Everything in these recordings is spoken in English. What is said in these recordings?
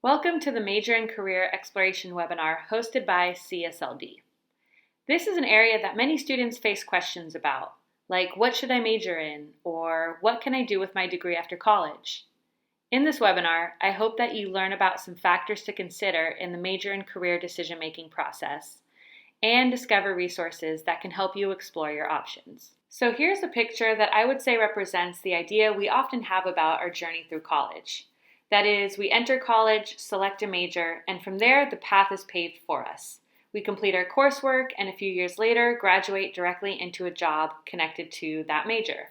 Welcome to the Major and Career Exploration webinar hosted by CSLD. This is an area that many students face questions about, like what should I major in, or what can I do with my degree after college? In this webinar, I hope that you learn about some factors to consider in the major and career decision-making process, and discover resources that can help you explore your options. So here's a picture that I would say represents the idea we often have about our journey through college. That is, we enter college, select a major, and from there, the path is paved for us. We complete our coursework, and a few years later, graduate directly into a job connected to that major.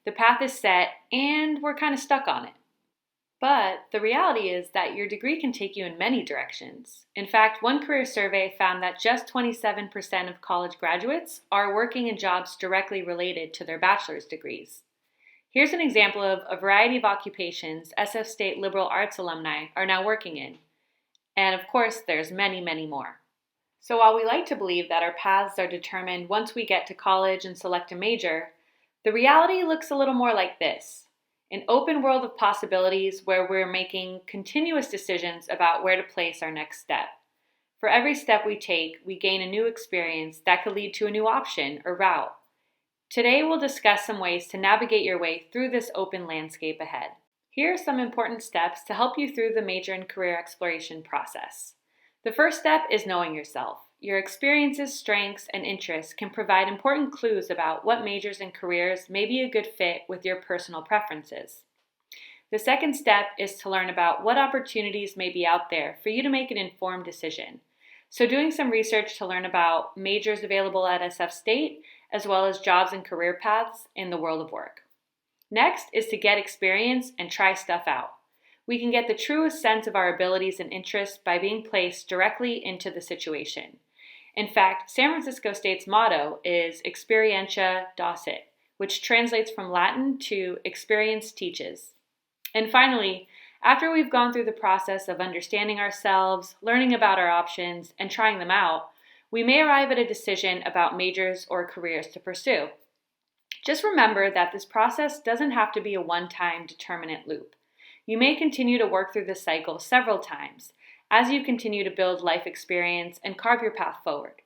The path is set, and we're kind of stuck on it. But the reality is that your degree can take you in many directions. In fact, one career survey found that just 27% of college graduates are working in jobs directly related to their bachelor's degrees. Here's an example of a variety of occupations SF State liberal arts alumni are now working in. And of course, there's many, many more. So while we like to believe that our paths are determined once we get to college and select a major, the reality looks a little more like this. An open world of possibilities where we're making continuous decisions about where to place our next step. For every step we take, we gain a new experience that could lead to a new option or route. Today, we'll discuss some ways to navigate your way through this open landscape ahead. Here are some important steps to help you through the major and career exploration process. The first step is knowing yourself. Your experiences, strengths, and interests can provide important clues about what majors and careers may be a good fit with your personal preferences. The second step is to learn about what opportunities may be out there for you to make an informed decision. So doing some research to learn about majors available at SF State, as well as jobs and career paths in the world of work. Next is to get experience and try stuff out. We can get the truest sense of our abilities and interests by being placed directly into the situation. In fact, San Francisco State's motto is Experientia Docet, which translates from Latin to experience teaches. And finally, after we've gone through the process of understanding ourselves, learning about our options, and trying them out, we may arrive at a decision about majors or careers to pursue. Just remember that this process doesn't have to be a one-time determinate loop. You may continue to work through this cycle several times as you continue to build life experience and carve your path forward.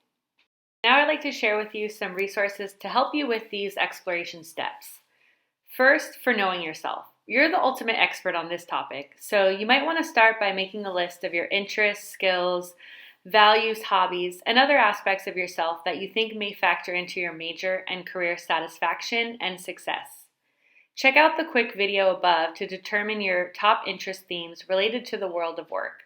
Now I'd like to share with you some resources to help you with these exploration steps. First, for knowing yourself. You're the ultimate expert on this topic, so you might want to start by making a list of your interests, skills, values, hobbies, and other aspects of yourself that you think may factor into your major and career satisfaction and success. Check out the quick video above to determine your top interest themes related to the world of work.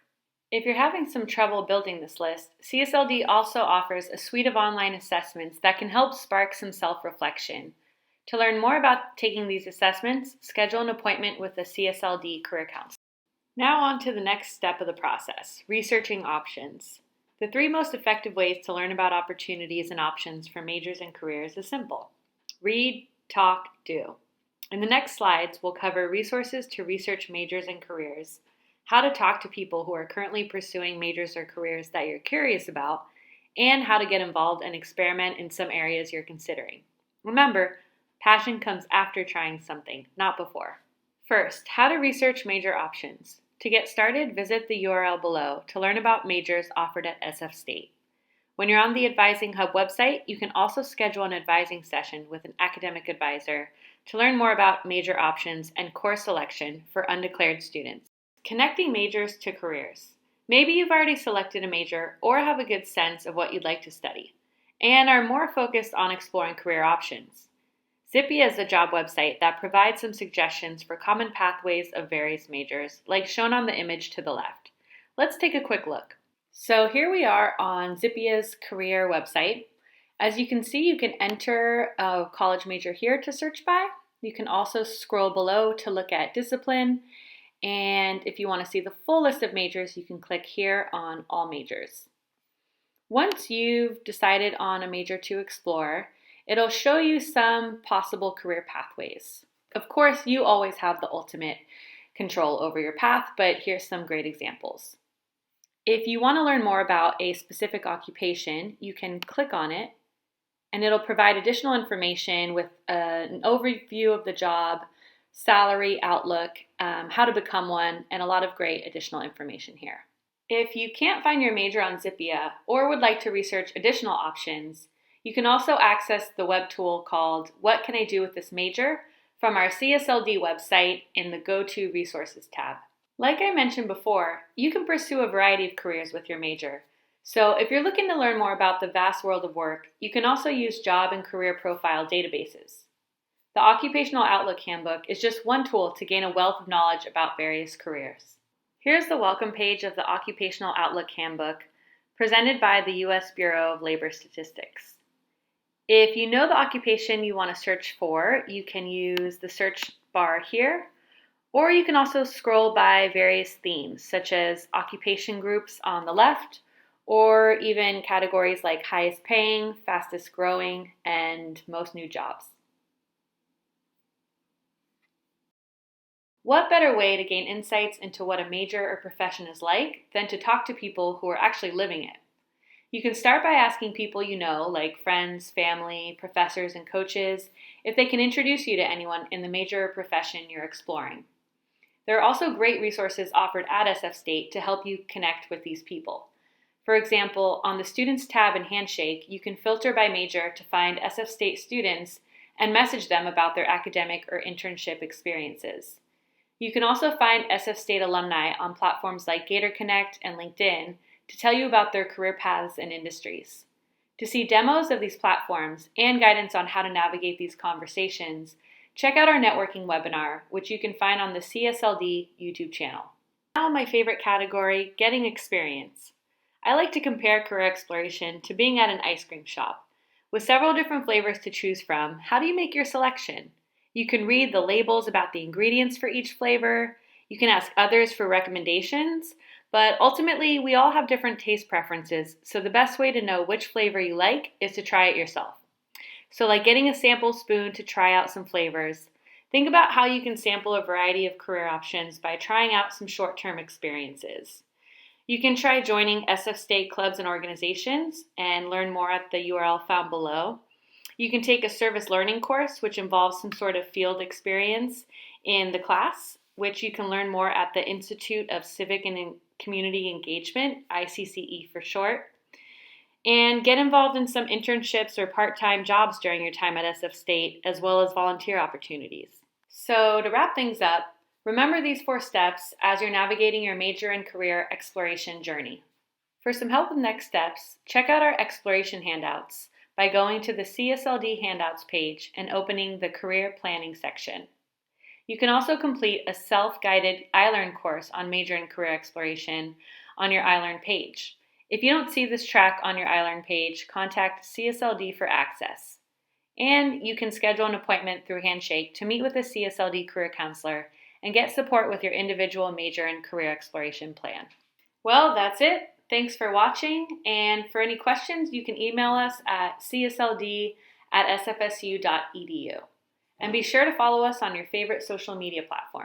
If you're having some trouble building this list, CSLD also offers a suite of online assessments that can help spark some self-reflection. To learn more about taking these assessments, schedule an appointment with a CSLD career counselor. Now on to the next step of the process, researching options. The three most effective ways to learn about opportunities and options for majors and careers is simple. Read, talk, do. In the next slides, we'll cover resources to research majors and careers, how to talk to people who are currently pursuing majors or careers that you're curious about, and how to get involved and experiment in some areas you're considering. Remember, passion comes after trying something, not before. First, how to research major options. To get started, visit the URL below to learn about majors offered at SF State. When you're on the Advising Hub website, you can also schedule an advising session with an academic advisor to learn more about major options and course selection for undeclared students. Connecting majors to careers. Maybe you've already selected a major or have a good sense of what you'd like to study, and are more focused on exploring career options. Zippia is a job website that provides some suggestions for common pathways of various majors, like shown on the image to the left. Let's take a quick look. So here we are on Zippia's career website. As you can see, you can enter a college major here to search by. You can also scroll below to look at discipline. And if you want to see the full list of majors, you can click here on All Majors. Once you've decided on a major to explore, it'll show you some possible career pathways. Of course, you always have the ultimate control over your path, but here's some great examples. If you want to learn more about a specific occupation, you can click on it, and it'll provide additional information with an overview of the job, salary outlook, how to become one, and a lot of great additional information here. If you can't find your major on Zippia or would like to research additional options, you can also access the web tool called What Can I Do with This Major from our CSLD website in the Go To Resources tab. Like I mentioned before, you can pursue a variety of careers with your major. So if you're looking to learn more about the vast world of work, you can also use job and career profile databases. The Occupational Outlook Handbook is just one tool to gain a wealth of knowledge about various careers. Here's the welcome page of the Occupational Outlook Handbook, presented by the U.S. Bureau of Labor Statistics. If you know the occupation you want to search for, you can use the search bar here, or you can also scroll by various themes, such as occupation groups on the left, or even categories like highest paying, fastest growing, and most new jobs. What better way to gain insights into what a major or profession is like than to talk to people who are actually living it? You can start by asking people you know, like friends, family, professors, and coaches, if they can introduce you to anyone in the major or profession you're exploring. There are also great resources offered at SF State to help you connect with these people. For example, on the Students tab in Handshake, you can filter by major to find SF State students and message them about their academic or internship experiences. You can also find SF State alumni on platforms like Gator Connect and LinkedIn to tell you about their career paths and industries. To see demos of these platforms and guidance on how to navigate these conversations, check out our networking webinar, which you can find on the CSLD YouTube channel. Now my favorite category, getting experience. I like to compare career exploration to being at an ice cream shop. With several different flavors to choose from, how do you make your selection? You can read the labels about the ingredients for each flavor. You can ask others for recommendations, but ultimately we all have different taste preferences, so the best way to know which flavor you like is to try it yourself. So like getting a sample spoon to try out some flavors, think about how you can sample a variety of career options by trying out some short-term experiences. You can try joining SF State clubs and organizations and learn more at the URL found below. You can take a service learning course, which involves some sort of field experience in the class, which you can learn more at the Institute of Civic and Community Engagement, ICCE for short. And get involved in some internships or part-time jobs during your time at SF State, as well as volunteer opportunities. So to wrap things up, remember these 4 steps as you're navigating your major and career exploration journey. For some help with next steps, check out our exploration handouts by going to the CSLD handouts page and opening the career planning section. You can also complete a self-guided iLearn course on major and career exploration on your iLearn page. If you don't see this track on your iLearn page, contact CSLD for access. And you can schedule an appointment through Handshake to meet with a CSLD career counselor and get support with your individual major and career exploration plan. Well, that's it. Thanks for watching, and for any questions, you can email us at csld@sfsu.edu. And be sure to follow us on your favorite social media platform.